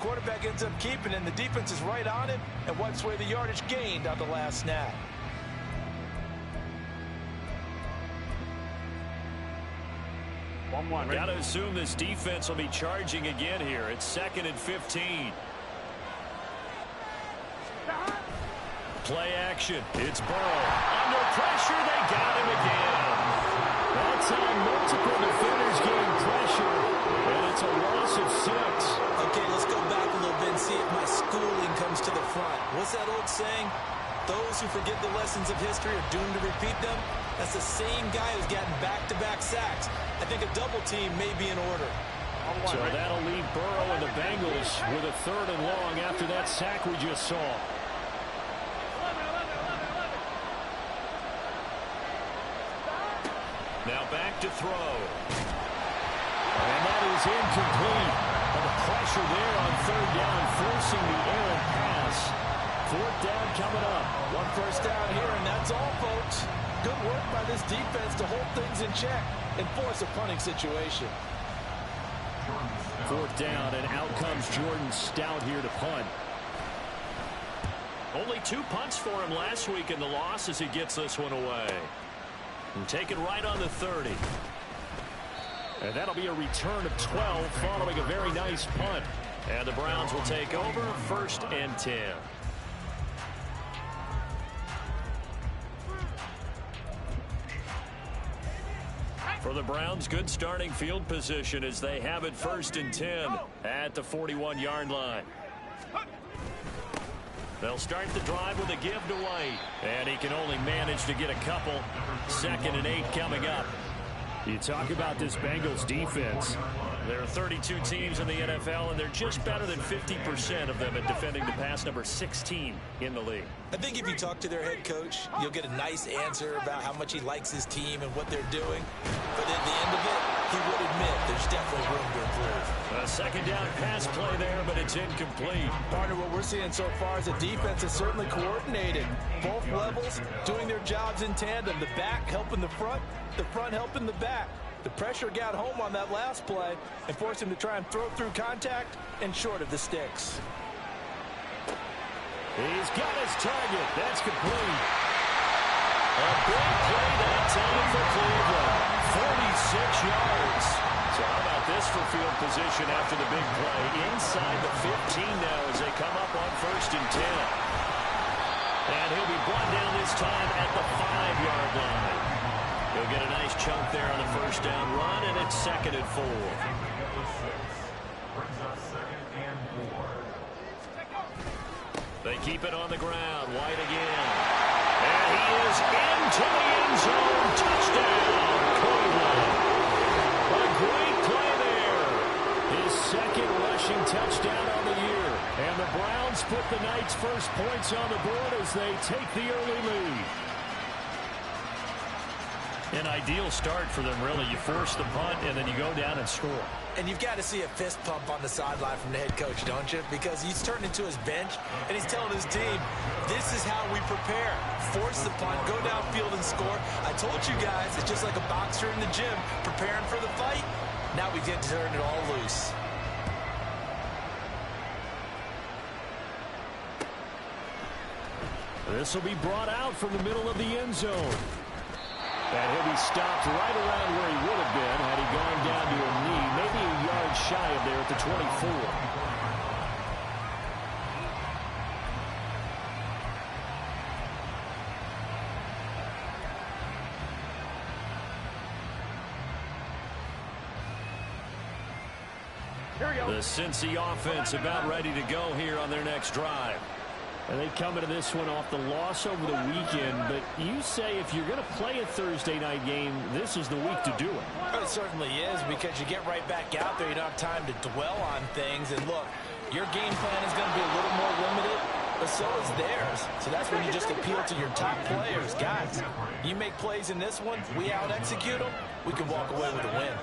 quarterback ends up keeping it, and the defense is right on it and wipes away the yardage gained on the last snap. Got to assume this defense will be charging again here. It's 2nd and 15. Play action. It's Burrow. Under pressure, they got him again. That's on multiple defenders getting pressure, and it's a loss of 6. Okay, let's go back a little bit and see if my schooling comes to the front. What's that old saying? Those who forget the lessons of history are doomed to repeat them. That's the same guy who's gotten back-to-back sacks. I think a double team may be in order. So that'll leave Burrow and the Bengals with a 3rd and long after that sack we just saw. Now back to throw. And that is incomplete. And the pressure there on 3rd down, forcing the errant pass. 4th down coming up. 1 first down here, and that's all, folks. Good work by this defense to hold things in check and force a punting situation. 4th down, and out comes Jordan Stout here to punt. Only 2 punts for him last week in the loss as he gets this one away. And take it right on the 30. And that'll be a return of 12 following a very nice punt. And the Browns will take over 1st and 10. For the Browns, good starting field position as they have it 1st and 10 at the 41-yard line. They'll start the drive with a give to White. And he can only manage to get a couple. 2nd and 8 coming up. You talk about this Bengals defense. There are 32 teams in the NFL, and they're just better than 50% of them at defending the pass, number 16 in the league. I think if you talk to their head coach, you'll get a nice answer about how much he likes his team and what they're doing. But at the end of it, he would admit there's definitely room to improve. A 2nd down pass play there, but it's incomplete. Partner, what we're seeing so far is the defense is certainly coordinated. Both levels doing their jobs in tandem. The back helping the front helping the back. The pressure got home on that last play and forced him to try and throw through contact and short of the sticks. He's got his target. That's complete. A big play that time for Cleveland. 46 yards. So how about this for field position after the big play? Inside the 15 now as they come up on 1st and 10. And he'll be brought down this time at the 5-yard line. He'll get a nice chunk there on the 1st down run, and it's 2nd and 4. They keep it on the ground. White again. And he is into the end zone. Touchdown, Cleveland. A great play there. His 2nd rushing touchdown on the year. And the Browns put the Knights' first points on the board as they take the early lead. An ideal start for them, really. You force the punt, and then you go down and score. And you've got to see a fist pump on the sideline from the head coach, don't you? Because he's turned into his bench, and he's telling his team, this is how we prepare. Force the punt, go downfield and score. I told you guys, it's just like a boxer in the gym preparing for the fight. Now we get to turn it all loose. This will be brought out from the middle of the end zone. And he'll be stopped right around where he would have been had he gone down to a knee, maybe a yard shy of there at the 24. The Cincy offense about ready to go here on their next drive. And they come into this one off the loss over the weekend, but you say if you're going to play a Thursday night game, this is the week to do it. It certainly is, because you get right back out there. You don't have time to dwell on things. And look, your game plan is going to be a little more limited, but so is theirs. So that's when you just appeal to your top players. Guys, you make plays in this one, we out-execute them, we can walk away with a win.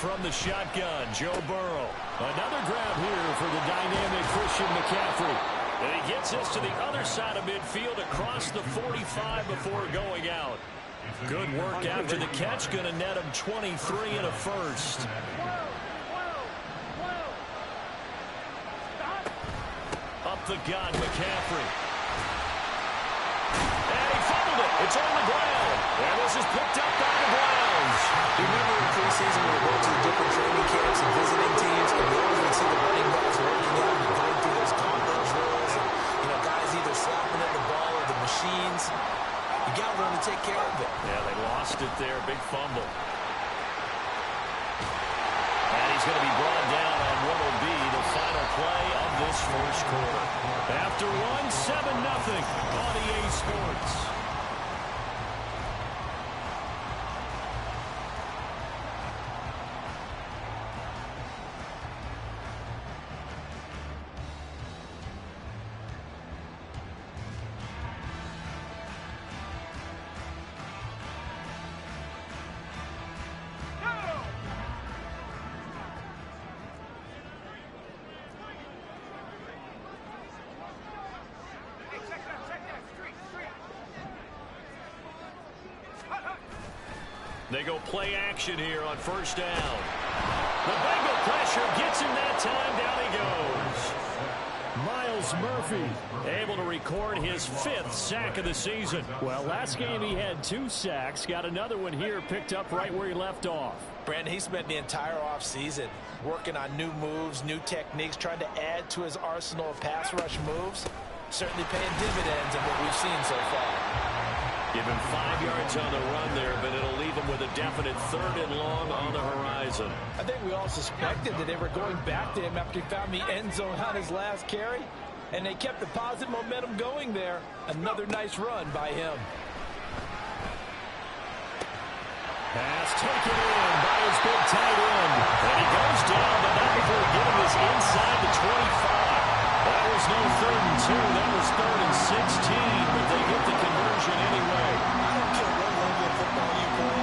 From the shotgun, Joe Burrow. Another grab here for the dynamic Christian McCaffrey. And he gets this to the other side of midfield across the 45 before going out. Good work after the catch. Going to net him 23 and a first. Up the gun, McCaffrey. And he fumbled it. It's on the ground. And this is picked up by the Browns. Remember in preseason when we go to the different training camps and visiting teams, and we always would see the running backs working out and going through those gauntlet drills. And, guys either slapping at the ball or the machines. You got to learn to take care of it. Yeah, they lost it there. Big fumble. And he's going to be brought down on what will be the final play of this first quarter. After one, 7-0 on EA Sports. They go play action here on first down. The Bengal pressure gets him that time. Down he goes. Miles Murphy able to record his 5th sack of the season. Well, last game he had 2 sacks. Got another one here picked up right where he left off. Brandon, he spent the entire offseason working on new moves, new techniques, trying to add to his arsenal of pass rush moves. Certainly paying dividends in what we've seen so far. Give him 5 yards on the run there, but it'll leave him with a definite 3rd and long on the horizon. I think we all suspected that they were going back to him after he found the end zone on his last carry, and they kept the positive momentum going there. Another nice run by him. Pass taken in by his big tight end. And he goes down, but not before getting this inside the 25. That was no 3rd and 2. That was 3rd and 16, but they get the conversion anyway. I don't care what level of football you play.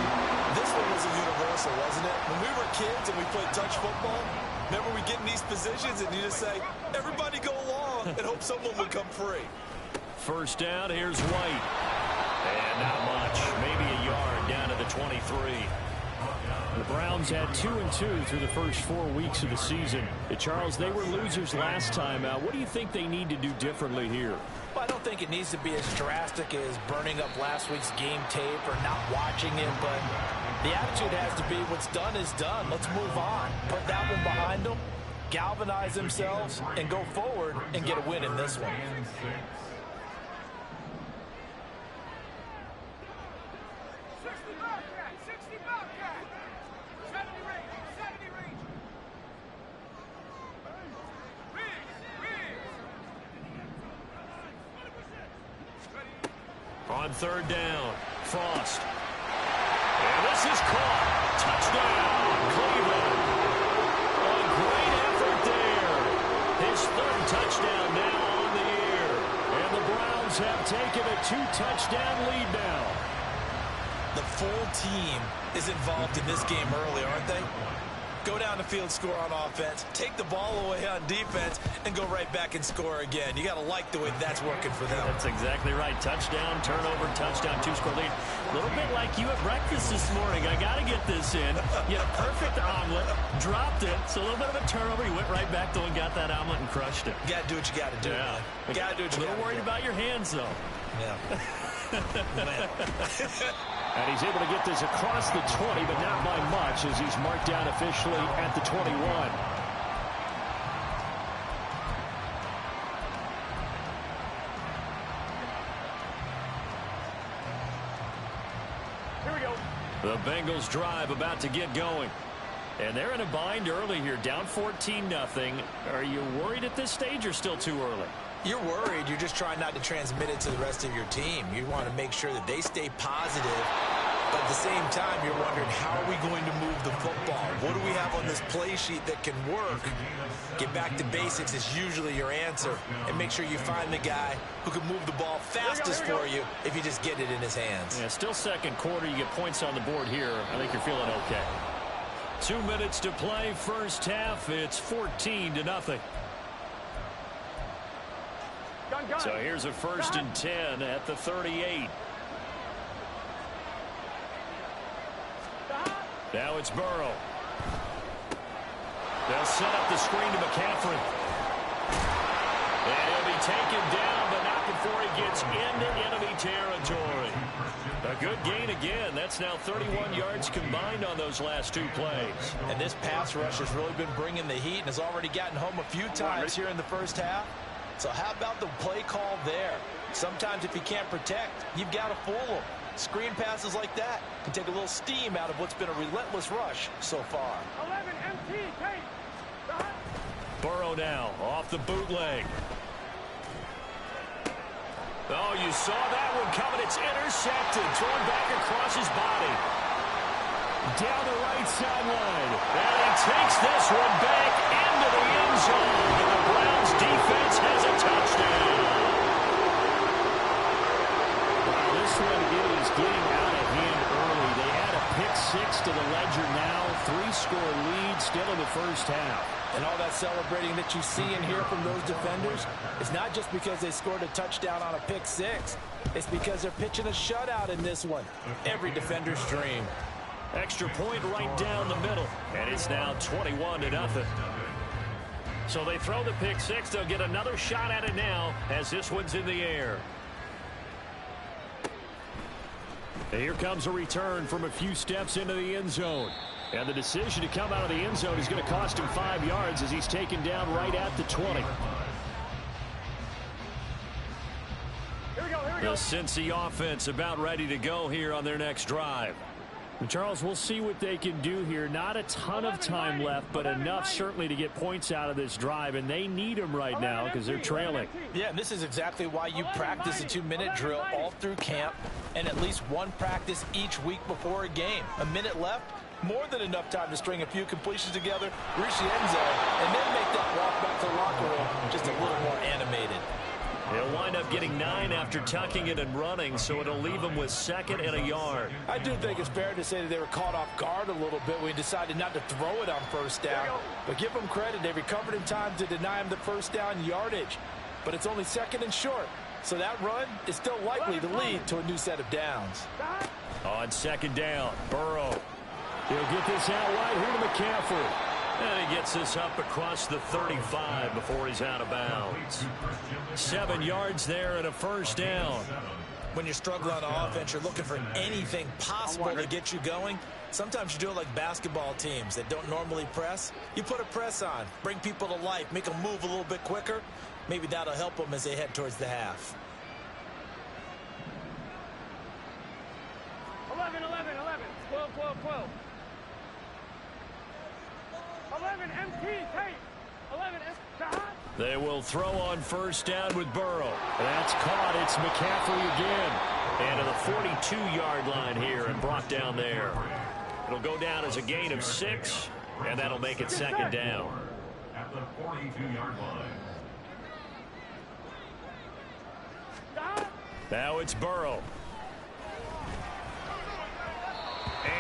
This one was a universal, wasn't it? When we were kids and we played touch football, remember we get in these positions and you just say, everybody go along and hope someone will come free. First down, here's White. And not much. Maybe a yard down to the 23. The Browns had 2-2 through the first 4 weeks of the season. Charles, they were losers last time out. What do you think they need to do differently here? Well, I don't think it needs to be as drastic as burning up last week's game tape or not watching it, but the attitude has to be what's done is done. Let's move on. Put that one behind them, galvanize themselves, and go forward and get a win in this one. On 3rd down, Frost. And this is caught. Touchdown, Cleveland. A great effort there. His 3rd touchdown now on the year. And the Browns have taken a 2-touchdown lead now. The full team is involved in this game early, aren't they? Go down the field, score on offense, take the ball away on defense, and go right back and score again. You got to like the way that's working for them. That's exactly right. Touchdown, turnover, touchdown, 2-score lead. A little bit like you at breakfast this morning. I got to get this in. You had a perfect omelet, dropped it. So a little bit of a turnover. You went right back though and got that omelet and crushed it. You got to do what you got to do. Yeah. You got to do what you got to do. A little worried about your hands, though. Yeah. And he's able to get this across the 20, but not by much as he's marked down officially at the 21. Here we go. The Bengals drive about to get going. And they're in a bind early here, down 14-0. Are you worried at this stage or still too early? You're worried. You're just trying not to transmit it to the rest of your team. You want to make sure that they stay positive. But at the same time, you're wondering, how are we going to move the football? What do we have on this play sheet that can work? Get back to basics is usually your answer. And make sure you find the guy who can move the ball fastest for you if you just get it in his hands. Yeah, still 2nd quarter. You get points on the board here. I think you're feeling okay. 2 minutes to play, first half. It's 14-0. So here's a 1st and 10 at the 38. Now it's Burrow. They'll set up the screen to McCaffrey. And he'll be taken down, but not before he gets into enemy territory. A good gain again. That's now 31 yards combined on those last two plays. And this pass rush has really been bringing the heat and has already gotten home a few times here in the first half. So how about the play call there? Sometimes if you can't protect, you've got to fool them. Screen passes like that can take a little steam out of what's been a relentless rush so far. 11 MT, take. Burrow now off the bootleg. Oh, you saw that one coming. It's intercepted. Thrown back across his body. Down the right sideline. And he takes this one back into the end zone. And the Browns defense has a touchdown. Wow, this one is getting out of hand early. They add a pick six to the ledger now. 3-score lead still in the first half. And all that celebrating that you see and hear from those defenders is not just because they scored a touchdown on a pick six. It's because they're pitching a shutout in this one. Every defender's dream. Extra point right down the middle. And it's now 21-0. So they throw the pick six. They'll get another shot at it now as this one's in the air. And here comes a return from a few steps into the end zone. And the decision to come out of the end zone is going to cost him 5 yards as he's taken down right at the 20. Here we go. The Cincy offense about ready to go here on their next drive. And Charles, we'll see what they can do here. Not a ton of time left, but enough certainly to get points out of this drive, and they need them right now because they're trailing. Yeah, and this is exactly why you practice a 2-minute drill all through camp and at least one practice each week before a game. A minute left, more than enough time to string a few completions together, reach the end zone, and then make that walk back to the locker room just a little more animated. He'll wind up getting 9 after tucking it and running, so it'll leave him with 2nd and a yard. I do think it's fair to say that they were caught off guard a little bit when he decided not to throw it on first down. But give them credit. They recovered in time to deny him the first down yardage. But it's only 2nd and short. So that run is still likely to lead to a new set of downs. On 2nd down, Burrow. He'll get this out right here to McCaffrey. And he gets this up across the 35 before he's out of bounds. 7 yards there and a first down. When you're struggling on offense, you're looking for anything possible to get you going. Sometimes you do it like basketball teams that don't normally press. You put a press on, bring people to life, make them move a little bit quicker. Maybe that'll help them as they head towards the half. 11, 11, 11. 12, 12, 12. 11 MT, take. 11 MT. They will throw on first down with Burrow. That's caught. It's McCaffrey again. And to the 42-yard line here and brought down there. It'll go down as a gain of 6, and that'll make it 2nd down. At the 42-yard line. Now it's Burrow.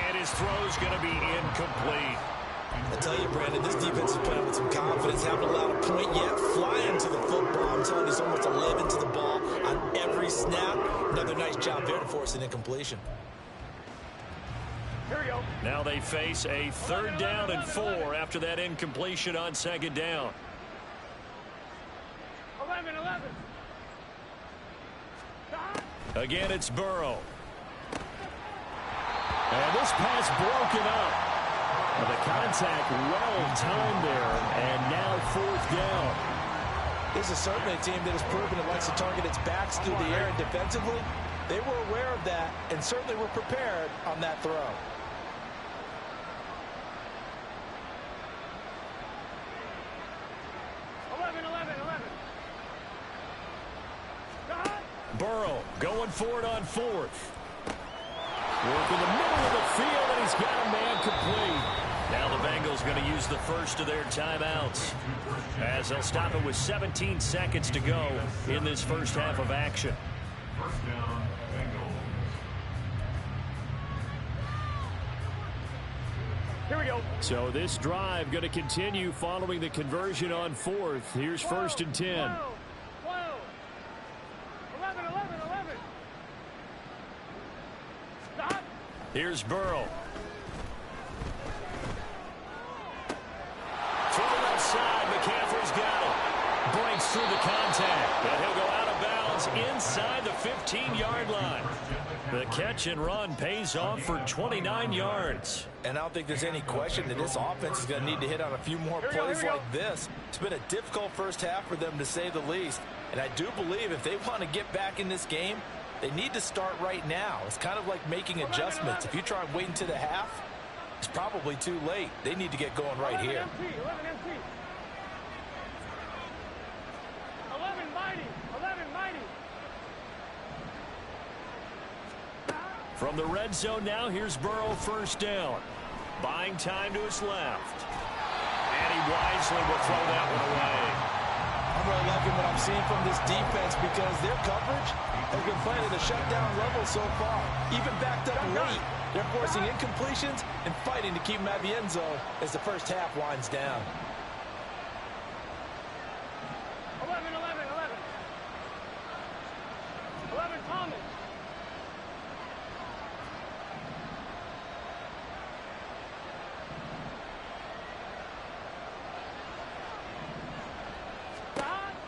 And his throw's going to be incomplete. I tell you, Brandon, this defense is playing with some confidence. Haven't allowed a point yet. Flying to the football. I'm telling you, it's almost 11 to the ball on every snap. Another nice job there to force an incompletion. Here we go. Now they face a 3rd down and 4 after that incompletion on 2nd down. 11, 11. Again, it's Burrow. And this pass broken up. The contact well timed there, and now 4th down. This is certainly a team that has proven it likes to target its backs through the air, and defensively, they were aware of that and certainly were prepared on that throw. Burrow going for it on 4th. Working the middle of the field, and he's got a man complete. Now the Bengals going to use the first of their timeouts as they'll stop it with 17 seconds to go in this first half of action. First down, Bengals. Here we go. So this drive going to continue following the conversion on 4th. Here's 1st and 10. 12, 11, 11, 11. Stop. Here's Burrow. gets through the contact, and he'll go out of bounds inside the 15-yard line. The catch and run pays off for 29 yards. And I don't think there's any question that this offense is going to need to hit on a few more plays like this. It's been a difficult first half for them, to say the least. And I do believe if they want to get back in this game, they need to start right now. It's kind of like making adjustments. If you try and wait until the half, it's probably too late. They need to get going right here. 11 MT. 11 mighty. 11 mighty. From the red zone now, here's Burrow first down. Buying time to his left. And he wisely will throw that one away. I'm really liking what I'm seeing from this defense because their coverage has been playing at a shutdown level so far. Even backed up late. They're forcing incompletions and fighting to keep them out of the end zone as the first half winds down. 11, 11, 11. 11 Thomas.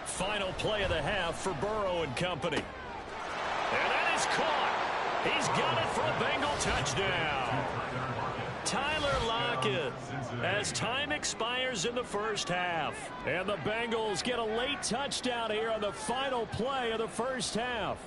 Final play of the half for Burrow and company. And that is caught. He's got it for a Bengal touchdown. Tyler Lockett, as time expires in the first half. And the Bengals get a late touchdown here on the final play of the first half.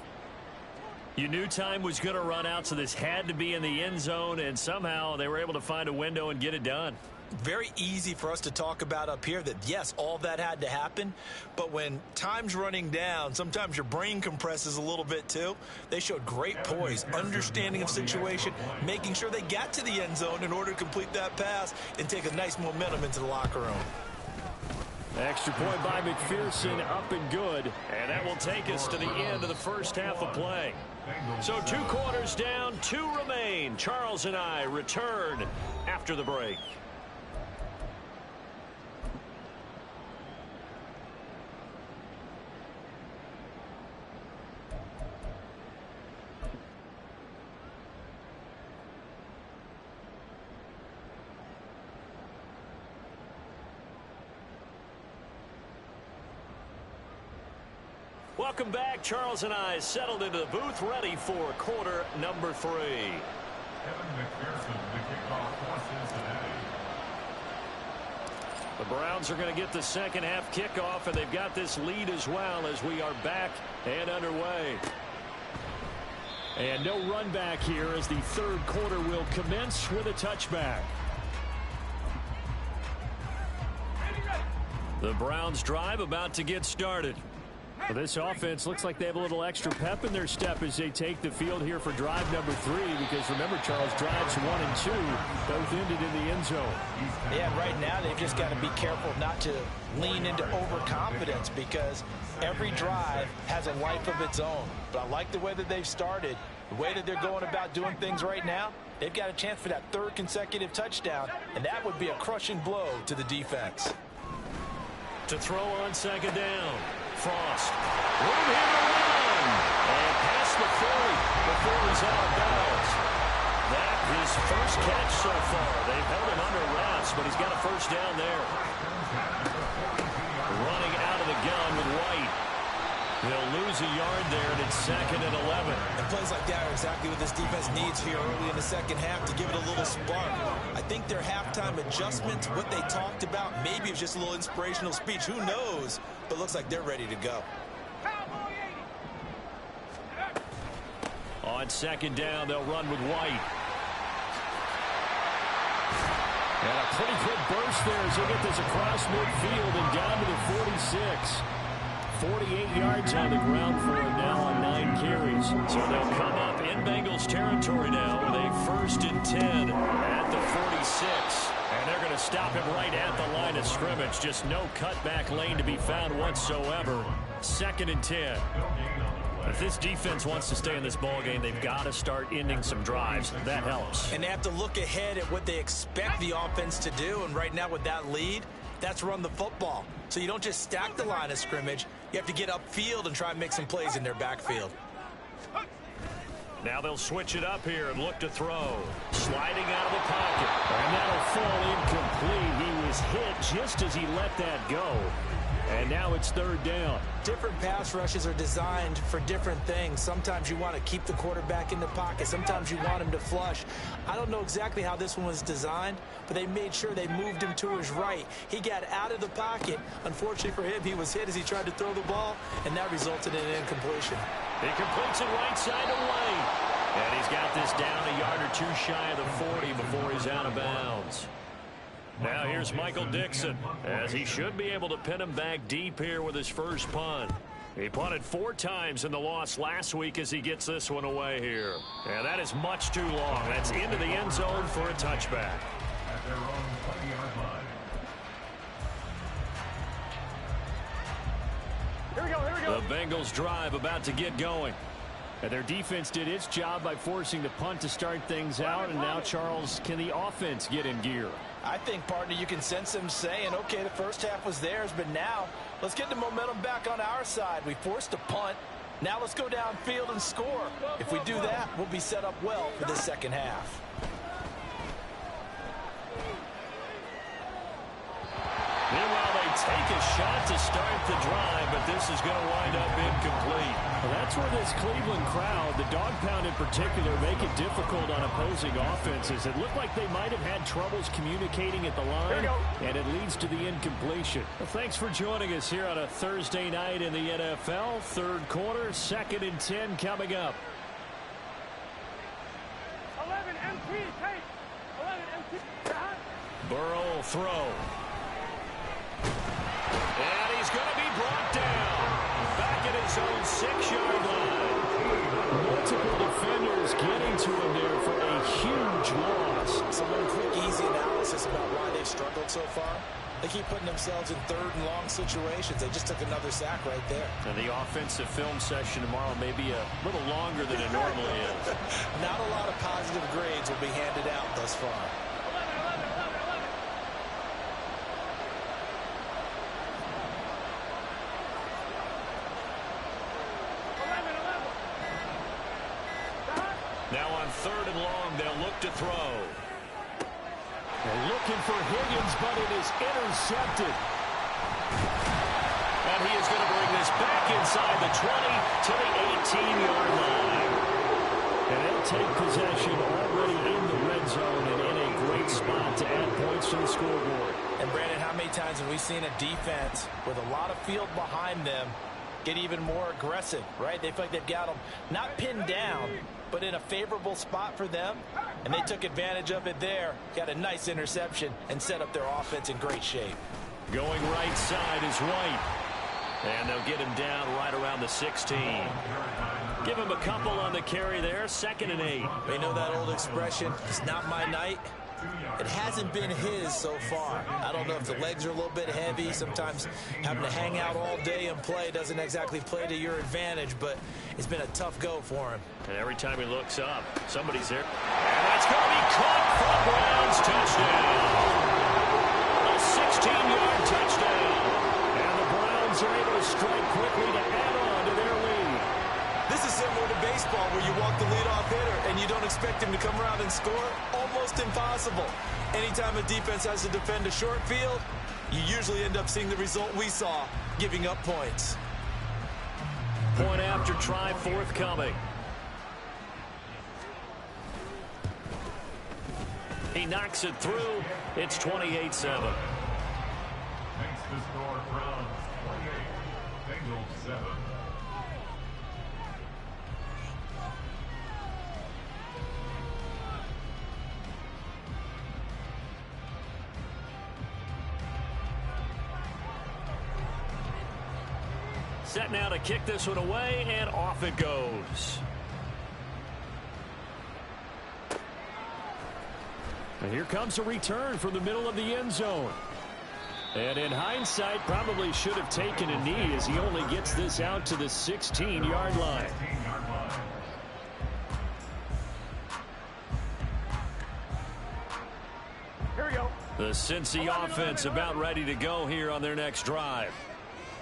You knew time was going to run out, so this had to be in the end zone, and somehow they were able to find a window and get it done. Very easy for us to talk about up here that, yes, all that had to happen. But when time's running down, sometimes your brain compresses a little bit too. They showed great poise, understanding of situation, making sure they got to the end zone in order to complete that pass and take a nice momentum into the locker room. Extra point by McPherson, up and good. And that will take us to the end of the first half of play. So 2 quarters down, 2 remain. Charles and I return after the break. Welcome back. Charles and I settled into the booth, ready for quarter number 3. Kevin McPherson, the kickoff for Cincinnati. The Browns are going to get the second half kickoff, and they've got this lead as well as we are back and underway. And no run back here as the third quarter will commence with a touchback. The Browns drive about to get started. Well, this offense looks like they have a little extra pep in their step as they take the field here for drive number 3, because remember, Charles, drives 1 and 2 both ended in the end zone. Yeah, right now they've just got to be careful not to lean into overconfidence because every drive has a life of its own. But I like the way that they've started, the way that they're going about doing things right now. They've got a chance for that 3rd consecutive touchdown, and that would be a crushing blow to the defense. To throw on second down. Frost. Room here to run. And past the 40 before he's out of bounds. That his first catch so far. They've held him under wraps, but he's got a first down there. Running out of the gun with White. They'll lose a yard there, and it's 2nd and 11. And plays like that are exactly what this defense needs here early in the second half to give it a little spark. I think their halftime adjustments, what they talked about, maybe it's just a little inspirational speech. Who knows? But looks like they're ready to go. On second down, they'll run with White. And a pretty quick burst there as they get this across midfield and down to the 46. 48 yards on the ground for him now on 9 carries. So they'll come up in Bengals territory now with a 1st and 10 at the 46. And they're going to stop him right at the line of scrimmage. Just no cutback lane to be found whatsoever. 2nd and 10. If this defense wants to stay in this ballgame, they've got to start ending some drives. That helps. And they have to look ahead at what they expect the offense to do. And right now with that lead, that's run the football. So you don't just stack the line of scrimmage. You have to get upfield and try and make some plays in their backfield. Now they'll switch it up here and look to throw. Sliding out of the pocket. And that'll fall incomplete. He was hit just as he let that go. And now it's third down. Different pass rushes are designed for different things. Sometimes you want to keep the quarterback in the pocket. Sometimes you want him to flush. I don't know exactly how this one was designed, but they made sure they moved him to his right. He got out of the pocket. Unfortunately for him, he was hit as he tried to throw the ball, and that resulted in an incompletion. He completes it right side to Wayne. And he's got this down a yard or two shy of the 40 before he's out of bounds. Now here's Michael Dixon, as he should be able to pin him back deep here with his first punt. He punted 4 times in the loss last week as he gets this one away here. And that is much too long. That's into the end zone for a touchback. At their own 20-yard line. Here we go, here we go. The Bengals drive about to get going. And their defense did its job by forcing the punt to start things out. And now, Charles, can the offense get in gear? I think, partner, you can sense them saying, okay, the first half was theirs, but now let's get the momentum back on our side. We forced a punt. Now let's go downfield and score. If we do that, we'll be set up well for the second half. Meanwhile, they take a shot to start the drive, but this is going to wind up incomplete. Well, that's where this Cleveland crowd, the dog pound in particular, make it difficult on opposing offenses. It looked like they might have had troubles communicating at the line, and it leads to the incompletion. Well, thanks for joining us here on a Thursday night in the NFL. Third quarter, 2nd and 10 coming up. 11 MT, take. 11 MT. Burrow will throw. And he's going to be brought down. Back at his own 6-yard line. Multiple defenders getting to him there for a huge loss. So one quick, easy analysis about why they've struggled so far. They keep putting themselves in third and long situations. They just took another sack right there. And the offensive film session tomorrow may be a little longer than it normally is. Not a lot of positive grades will be handed out thus far. 3rd and long, they'll look to throw. They're looking for Higgins, but it is intercepted. And he is going to bring this back inside the 20 to the 18-yard line. And they'll take possession already in the red zone and in a great spot to add points to the scoreboard. And, Brandon, how many times have we seen a defense with a lot of field behind them get even more aggressive, right? They feel like they've got them not pinned down, but in a favorable spot for them, and they took advantage of it there, got a nice interception, and set up their offense in great shape. Going right side is White, and they'll get him down right around the 16. Give him a couple on the carry there, 2nd and 8. You know that old expression, it's not my night? It hasn't been his so far. I don't know if the legs are a little bit heavy. Sometimes having to hang out all day and play doesn't exactly play to your advantage, but it's been a tough go for him. And every time he looks up, somebody's there. And that's going to be caught for a Browns touchdown. A 16-yard touchdown. And the Browns are able to strike quickly to add on to their lead. This is similar to baseball where you walk the leadoff hitter and you don't expect him to come around and score. Almost impossible. Anytime a defense has to defend a short field, you usually end up seeing the result we saw, giving up points. Point after try forthcoming. He knocks it through. It's 28-7. Makes the score from 28, Bengals 7. Set now to kick this one away, and off it goes. And here comes a return from the middle of the end zone. And in hindsight, probably should have taken a knee as he only gets this out to the 16-yard line. Here we go. The Cincy offense about ready to go here on their next drive.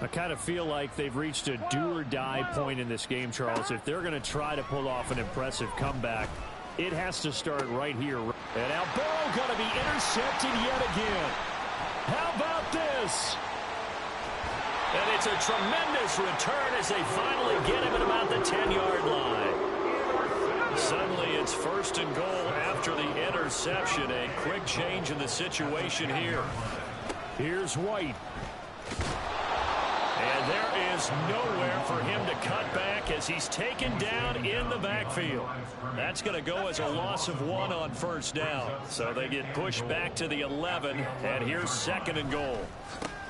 I kind of feel like they've reached a do-or-die point in this game, Charles. If they're going to try to pull off an impressive comeback, it has to start right here. And now Burrow going to be intercepted yet again. How about this? And it's a tremendous return as they finally get him at about the 10-yard line. Suddenly it's 1st and goal after the interception. A quick change in the situation here. Here's White. And there is nowhere for him to cut back as he's taken down in the backfield. That's going to go as a loss of 1 on 1st down. So they get pushed back to the 11, and here's 2nd and goal.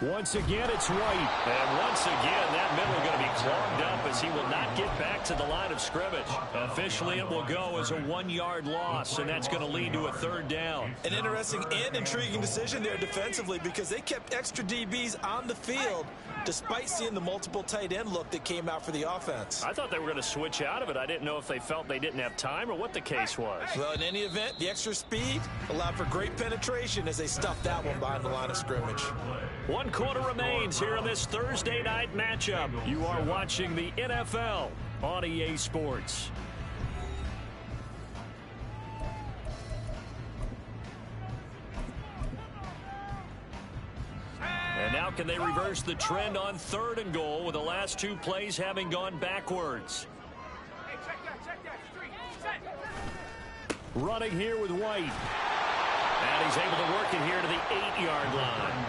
Once again, it's White. And once again, that middle going to be clogged up as he will not get back to the line of scrimmage. Officially, it will go as a 1-yard loss, and that's going to lead to a 3rd down. An interesting and intriguing decision there defensively because they kept extra DBs on the field despite seeing the multiple tight end look that came out for the offense. I thought they were going to switch out of it. I didn't know if they felt they didn't have time or what the case was. Well, in any event, the extra speed allowed for great penetration as they stuffed that one behind the line of scrimmage. 1 quarter remains here in this Thursday night matchup. You are watching the NFL on EA Sports. And now can they reverse the trend on 3rd and goal with the last 2 plays having gone backwards? Hey, check that, street, set. Running here with White. And he's able to work it here to the 8-yard line.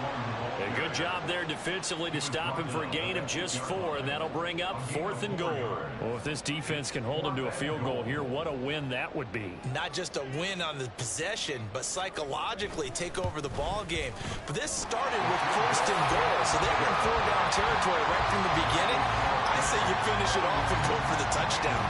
A good job there defensively to stop him for a gain of just 4, and that'll bring up 4th and goal. Well, if this defense can hold him to a field goal here, what a win that would be. Not just a win on the possession, but psychologically take over the ball game. But this started with 1st and goal, so they were in 4-down territory right from the beginning. I say you finish it off and go for the touchdown.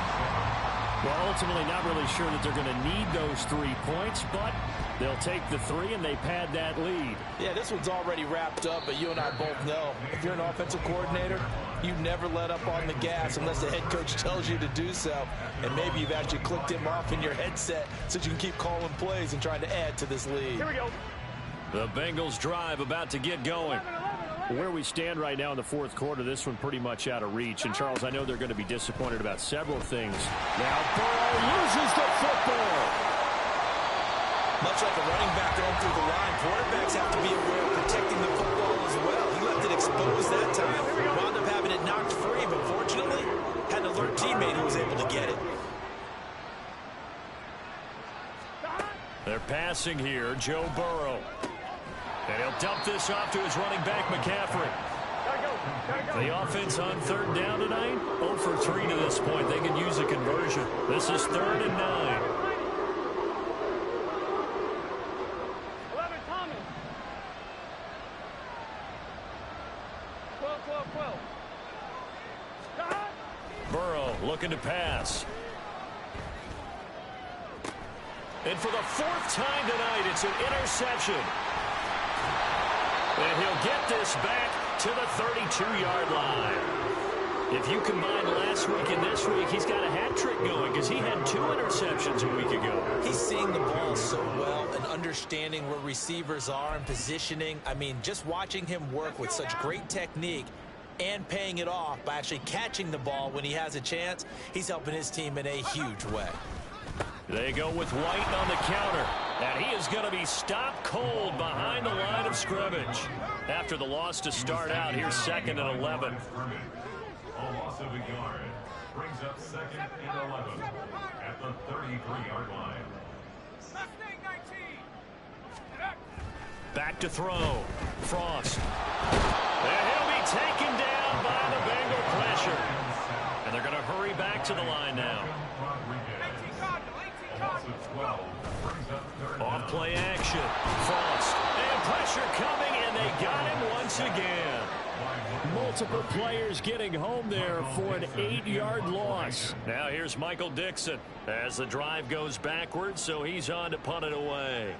Well, ultimately not really sure that they're going to need those 3 points, but they'll take the 3 and they pad that lead. Yeah, this one's already wrapped up, but you and I both know if you're an offensive coordinator, you never let up on the gas unless the head coach tells you to do so. And maybe you've actually clicked him off in your headset so you can keep calling plays and trying to add to this lead. Here we go. The Bengals drive about to get going. Where we stand right now in the 4th quarter, this one pretty much out of reach. And, Charles, I know they're going to be disappointed about several things. Now Burrow loses the football. Much like a running back going through the line, quarterbacks have to be aware of protecting the football as well. He left it exposed that time. Wound up having it knocked free, but fortunately, had an alert teammate who was able to get it. They're passing here, Joe Burrow. And he'll dump this off to his running back, McCaffrey. The offense on 3rd down tonight, 0 for 3 to this point. They could use a conversion. This is 3rd and 9. 11, Thomas. 12. Burrow looking to pass. And for the 4th time tonight, it's an interception. And he'll get this back to the 32-yard line. If you combine last week and this week, he's got a hat trick going because he had 2 interceptions a week ago. He's seeing the ball so well and understanding where receivers are and positioning. I mean, just watching him work with such great technique and paying it off by actually catching the ball when he has a chance, he's helping his team in a huge way. They go with White on the counter, and he is going to be stopped cold behind the line of scrimmage. After the loss to start out, here's 2nd and 11. A loss of a yard brings up 2nd and 11 at the 33-yard line. Back to throw. Frost. And he'll be taken down by the Bengal pressure. And they're going to hurry back to the line now. Off play action. Frost. And pressure coming, and they got him once again. Multiple players getting home there for an 8-yard loss. Now here's Michael Dixon as the drive goes backwards, so he's on to punt it away.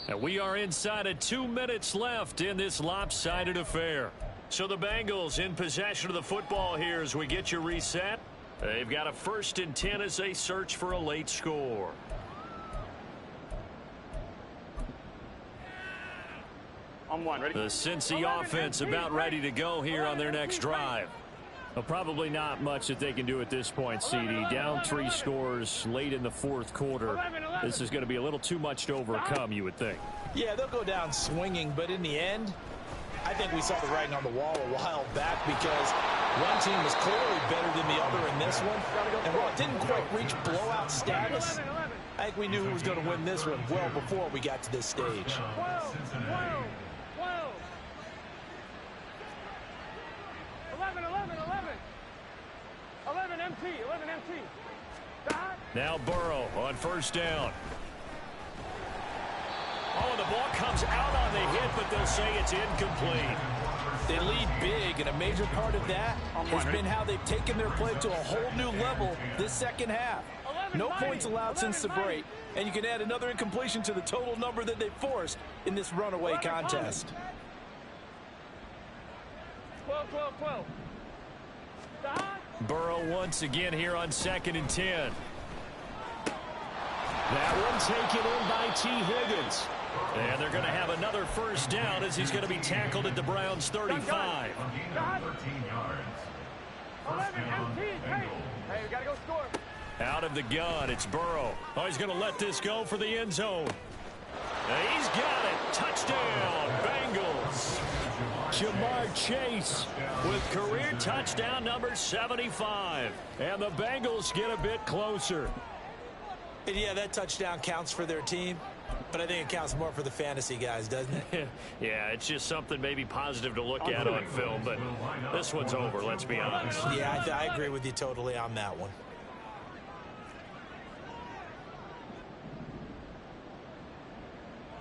And we are inside of 2 minutes left in this lopsided affair. So the Bengals in possession of the football here as we get you reset. They've got a 1st and 10 as they search for a late score. On 1, ready? The Cincy offense about ready to go here on their next drive. Well, probably not much that they can do at this point, CD. Down 3 scores late in the fourth quarter. This is going to be a little too much to overcome, you would think. Yeah, they'll go down swinging, but in the end, I think we saw the writing on the wall a while back because one team was clearly better than the other in this one. And while it didn't quite reach blowout status, I think we knew who was going to win this one well before we got to this stage. 11 MT. Now Burrow on first down. Oh, the ball comes out on the hit, but they'll say it's incomplete. They lead big, and a major part of that has been how they've taken their play to a whole new level this second half. No points allowed since the break, and you can add another incompletion to the total number that they forced in this runaway contest. 12. Burrow once again here on 2nd and 10. That one taken in by T. Higgins. And they're going to have another first down as he's going to be tackled at the Browns' 35. 13 yards. 11 MT. Hey, we got to go score. Out of the gun, it's Burrow. Oh, he's going to let this go for the end zone. He's got it. Touchdown, Bengals. Jamar Chase with career touchdown number 75. And the Bengals get a bit closer. And yeah, that touchdown counts for their team, but I think it counts more for the fantasy guys, doesn't it? Yeah, it's just something maybe positive to look at on film, but this one's over, let's be honest. Yeah, I agree with you totally on that one.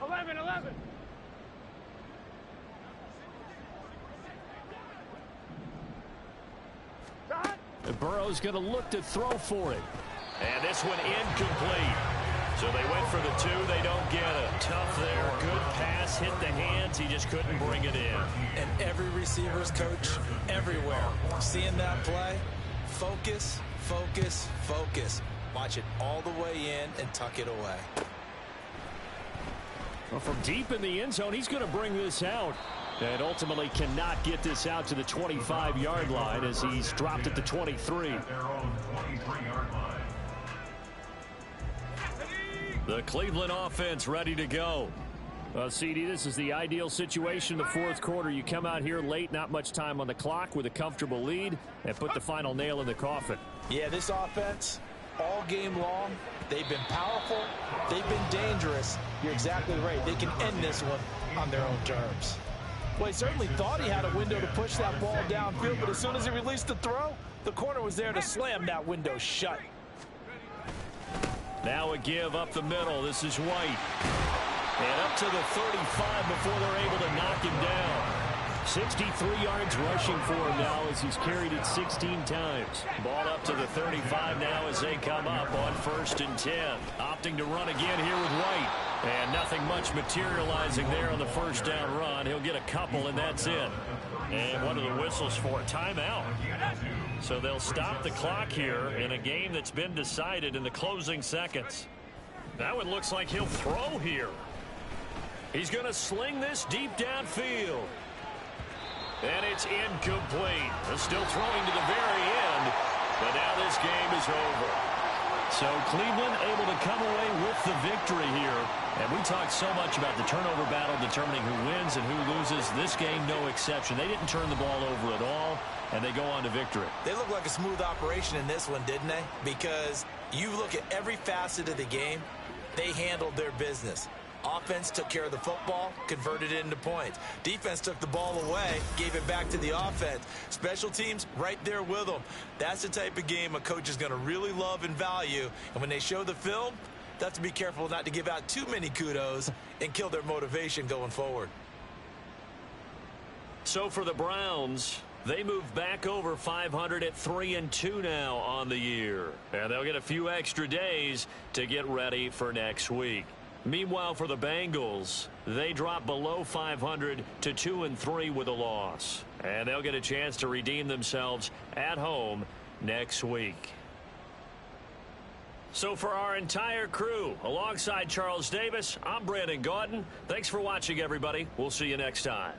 Eleven. Burrow's going to look to throw for it. And this one incomplete. So they went for the 2. They don't get it. Tough there. Good pass. Hit the hands. He just couldn't bring it in. And every receiver's coach everywhere. Seeing that play, focus. Watch it all the way in and tuck it away. Well, from deep in the end zone, he's going to bring this out. And ultimately cannot get this out to the 25-yard line as he's dropped at the 23. The Cleveland offense ready to go. CD, this is the ideal situation in the fourth quarter. You come out here late, not much time on the clock with a comfortable lead, and put the final nail in the coffin. Yeah, this offense, all game long, they've been powerful, they've been dangerous. You're exactly right. They can end this one on their own terms. Well, he certainly thought he had a window to push that ball downfield, but as soon as he released the throw, the corner was there to slam that window shut. Now a give up the middle. This is White. And up to the 35 before they're able to knock him down. 63 yards rushing for him now as he's carried it 16 times. Ball up to the 35 now as they come up on 1st and 10. Opting to run again here with White. And nothing much materializing there on the first down run. He'll get a couple, and that's it. And one of the whistles for a timeout. So they'll stop the clock here in a game that's been decided in the closing seconds. That one looks like he'll throw here. He's going to sling this deep downfield. And it's incomplete. They're still throwing to the very end. But now this game is over. So Cleveland able to come away with the victory here. And we talked so much about the turnover battle determining who wins and who loses. This game, no exception. They didn't turn the ball over at all, and they go on to victory. They look like a smooth operation in this one, didn't they? Because you look at every facet of the game, they handled their business. Offense took care of the football, converted it into points. Defense took the ball away, gave it back to the offense. Special teams right there with them. That's the type of game a coach is going to really love and value. And when they show the film, they have to be careful not to give out too many kudos and kill their motivation going forward. So for the Browns, they move back over 500 at 3-2 now on the year. And they'll get a few extra days to get ready for next week. Meanwhile, for the Bengals, they drop below 500 to 2-3 with a loss. And they'll get a chance to redeem themselves at home next week. So for our entire crew, alongside Charles Davis, I'm Brandon Gaudin. Thanks for watching, everybody. We'll see you next time.